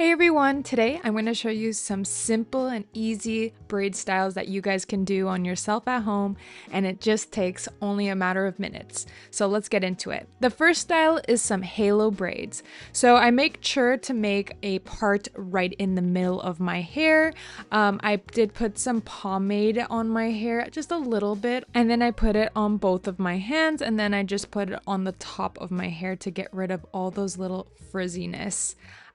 Hey everyone, today I'm going to show you some simple and easy braid styles that you guys can do on yourself at home, and it just takes only a matter of minutes. So let's get into it. The first style is some halo braids. So I make sure to make a part right in the middle of my hair. I did put some pomade on my hair, just a little bit, and then I put it on both of my hands, and then I just put it on the top of my hair to get rid of all those little frizziness.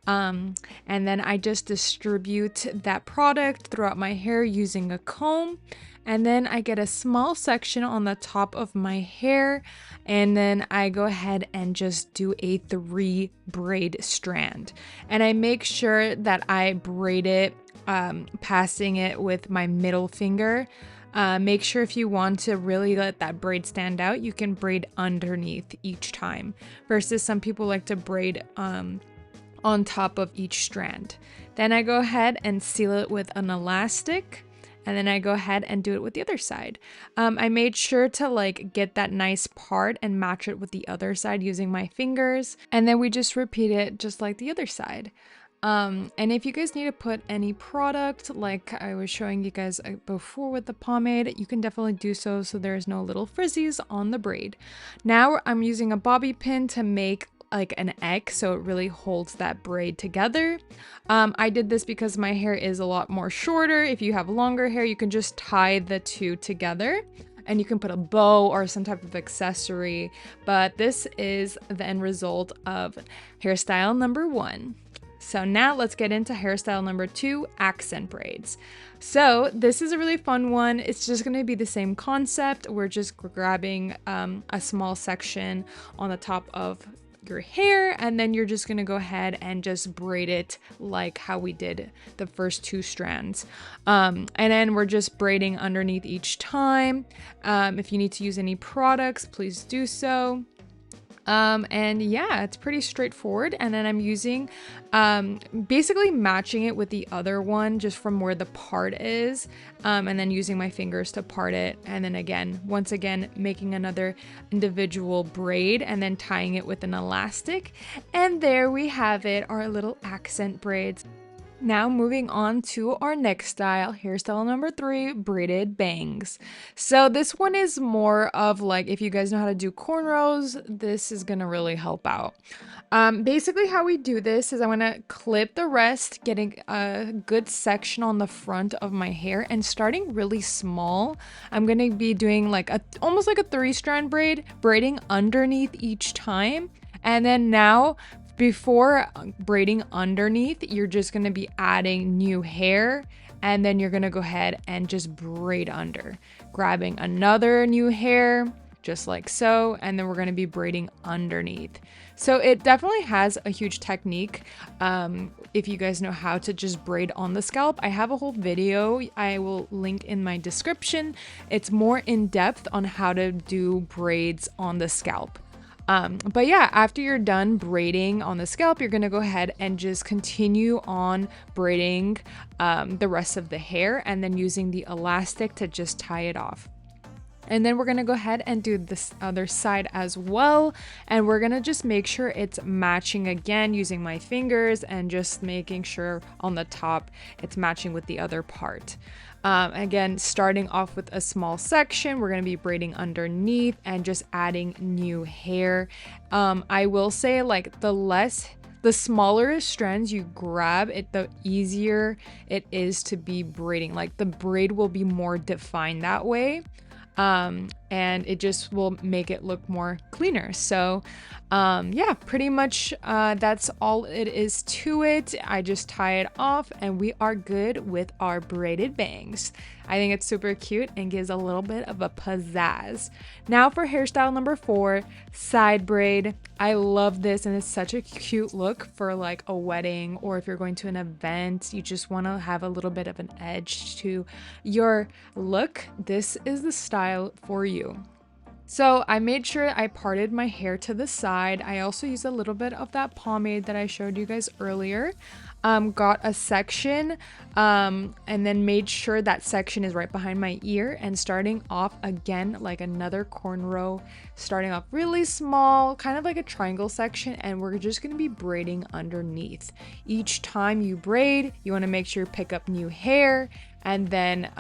And then I just distribute that product throughout my hair using a comb. And then I get a small section on the top of my hair. And then I go ahead and just do a 3 braid strand. And I make sure that I braid it, passing it with my middle finger. Make sure if you want to really let that braid stand out, you can braid underneath each time. Versus some people like to braid, on top of each strand. Then I go ahead and seal it with an elastic, and then I go ahead and do it with the other side. I made sure to get that nice part and match it with the other side using my fingers, and then we just repeat it just like the other side. And if you guys need to put any product like I was showing you guys before with the pomade, you can definitely do so there's no little frizzies on the braid. Now I'm using a bobby pin to make like an egg, so it really holds that braid together. I did this because my hair is a lot more shorter. If you have longer hair, you can just tie the two together and you can put a bow or some type of accessory, but this is the end result of hairstyle number 1. So now let's get into hairstyle number 2, accent braids. So this is a really fun one. It's just going to be the same concept. We're just grabbing a small section on the top of your hair, and then you're just gonna go ahead and just braid it like how we did the first 2 strands, and then we're just braiding underneath each time. If you need to use any products, please do so. And yeah, it's pretty straightforward. And then I'm using, basically matching it with the other one just from where the part is, and then using my fingers to part it. And then once again, making another individual braid and then tying it with an elastic. And there we have it, our little accent braids. Now moving on to our next style, hairstyle number 3, braided bangs. So this one is more of if you guys know how to do cornrows, this is gonna really help out. Basically how we do this is I'm gonna clip the rest, getting a good section on the front of my hair and starting really small. I'm gonna be doing almost like a 3-strand braid, braiding underneath each time. And then now, before braiding underneath, you're just going to be adding new hair, and then you're going to go ahead and just braid under, grabbing another new hair just like so, and then we're going to be braiding underneath. So it definitely has a huge technique. If you guys know how to just braid on the scalp, I have a whole video I will link in my description. It's more in depth on how to do braids on the scalp. But yeah, after you're done braiding on the scalp, you're gonna go ahead and just continue on braiding the rest of the hair, and then using the elastic to just tie it off. And then we're gonna go ahead and do this other side as well. And we're gonna just make sure it's matching again using my fingers and just making sure on the top it's matching with the other part. Again, starting off with a small section, we're going to be braiding underneath and just adding new hair. I will say the smaller strands you grab, the easier it is to be braiding. The braid will be more defined that way. And it just will make it look more cleaner. So yeah, pretty much that's all it is to it. I just tie it off and we are good with our braided bangs. I think it's super cute and gives a little bit of a pizzazz. Now for hairstyle number 4, side braid. I love this, and it's such a cute look for a wedding, or if you're going to an event, you just want to have a little bit of an edge to your look. This is the style for you. So I made sure I parted my hair to the side. I also used a little bit of that pomade that I showed you guys earlier. got a section and then made sure that section is right behind my ear, and starting off again like another cornrow, starting off really small, kind of like a triangle section, and we're just going to be braiding underneath. Each time you braid, you want to make sure you pick up new hair, and then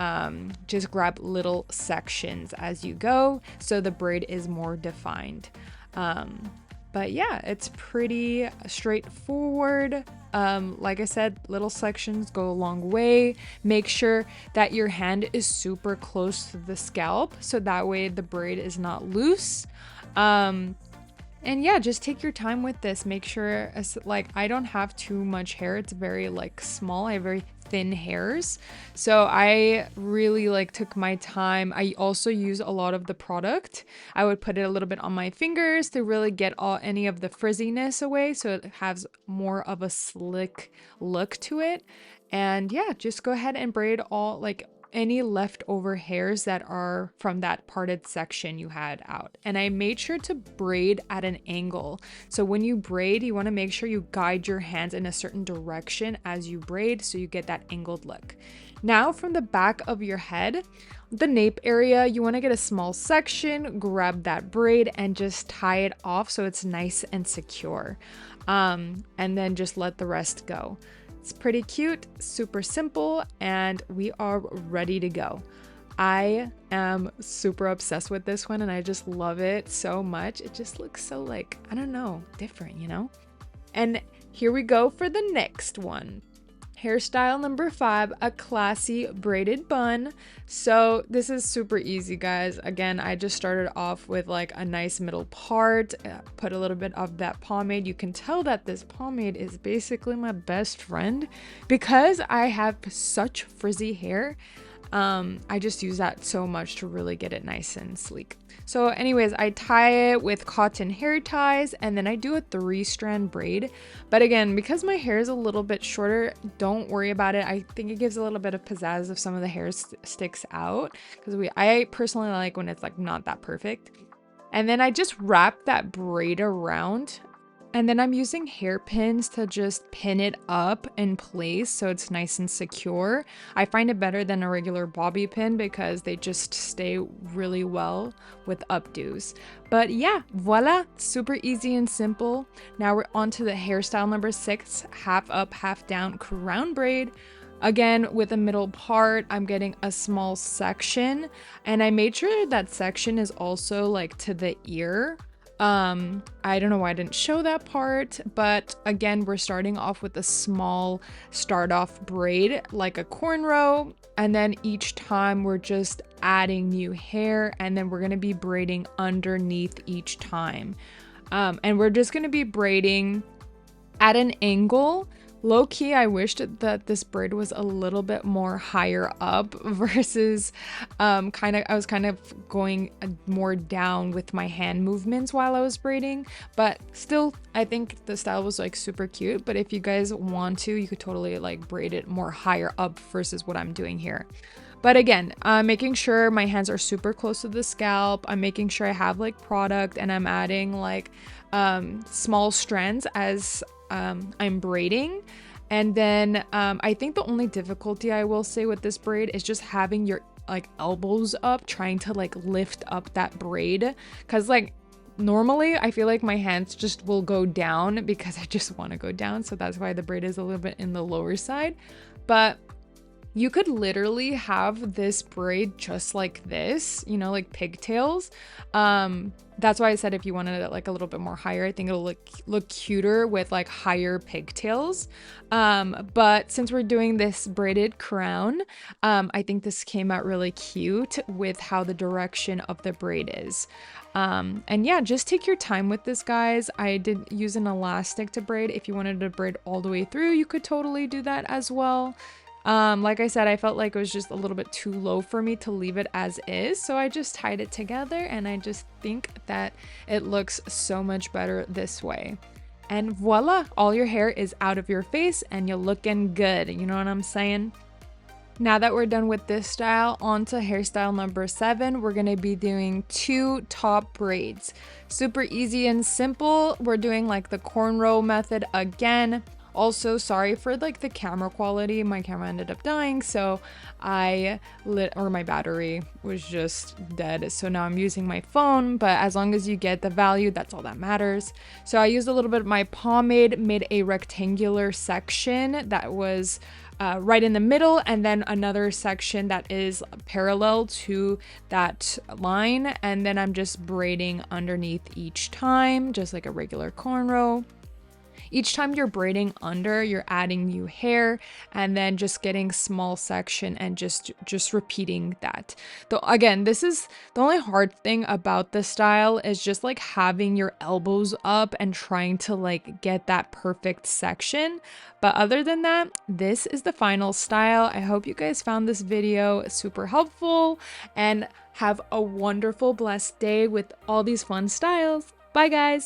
just grab little sections as you go so the braid is more defined. But yeah, it's pretty straightforward. Like I said, little sections go a long way. Make sure that your hand is super close to the scalp so that way the braid is not loose. And yeah, just take your time with this. Make sure, like, I don't have too much hair. It's very like small. I have very thin hairs, so I really like took my time. I also use a lot of the product. I would put it a little bit on my fingers to really get any of the frizziness away, so it has more of a slick look to it. And yeah, just go ahead and braid all, like, any leftover hairs that are from that parted section you had out. And I made sure to braid at an angle. So when you braid, you want to make sure you guide your hands in a certain direction as you braid so you get that angled look. Now from the back of your head, the nape area, you want to get a small section, grab that braid and just tie it off so it's nice and secure. And then just let the rest go. It's pretty cute, super simple, and we are ready to go. I am super obsessed with this one and I just love it so much. It just looks so, like, I don't know, different, you know? And here we go for the next one. Hairstyle number 5, a classy braided bun. So this is super easy, guys. Again, I just started off with like a nice middle part, put a little bit of that pomade. You can tell that this pomade is basically my best friend because I have such frizzy hair. I just use that so much to really get it nice and sleek. So anyways, I tie it with cotton hair ties and then I do a 3-strand braid. But again, because my hair is a little bit shorter, don't worry about it. I think it gives a little bit of pizzazz if some of the hair sticks out, because I personally like when it's like not that perfect. And then I just wrap that braid around. And then I'm using hairpins to just pin it up in place so it's nice and secure. I find it better than a regular bobby pin because they just stay really well with updos. But yeah, voila, super easy and simple. Now we're on to the hairstyle number 6, half up, half down crown braid. Again, with the middle part, I'm getting a small section and I made sure that section is also like to the ear. I don't know why I didn't show that part, but again, we're starting off with a small start off braid, like a cornrow, and then each time we're just adding new hair, and then we're going to be braiding underneath each time. And we're just going to be braiding at an angle. Low key, I wished that this braid was a little bit more higher up versus I was kind of going more down with my hand movements while I was braiding, but still I think the style was like super cute. But if you guys want to, you could totally like braid it more higher up versus what I'm doing here. But again, making sure my hands are super close to the scalp. I'm making sure I have like product and I'm adding like small strands as I'm braiding. And then I think the only difficulty I will say with this braid is just having your like elbows up, trying to like lift up that braid, because like normally I feel like my hands just will go down because I just want to go down, so that's why the braid is a little bit in the lower side. But you could literally have this braid just like this, you know, like pigtails. That's why I said if you wanted it like a little bit more higher, I think it'll look cuter with like higher pigtails. But since we're doing this braided crown, I think this came out really cute with how the direction of the braid is. And yeah, just take your time with this, guys. I did use an elastic to braid. If you wanted to braid all the way through, you could totally do that as well. Like I said, I felt like it was just a little bit too low for me to leave it as is, so I just tied it together, and I just think that it looks so much better this way. And voila, all your hair is out of your face and you're looking good, you know what I'm saying? Now that we're done with this style, on to hairstyle number 7, we're going to be doing 2 top braids. Super easy and simple. We're doing like the cornrow method again. Also, sorry for like the camera quality. My camera ended up dying, so my battery was just dead. So now I'm using my phone, but as long as you get the value, that's all that matters. So I used a little bit of my pomade, made a rectangular section that was right in the middle, and then another section that is parallel to that line, and then I'm just braiding underneath each time, just like a regular cornrow. Each time you're braiding under, you're adding new hair and then just getting small section and just repeating that. Though again, this is the only hard thing about this style is just like having your elbows up and trying to like get that perfect section. But other than that, this is the final style. I hope you guys found this video super helpful and have a wonderful, blessed day with all these fun styles. Bye guys!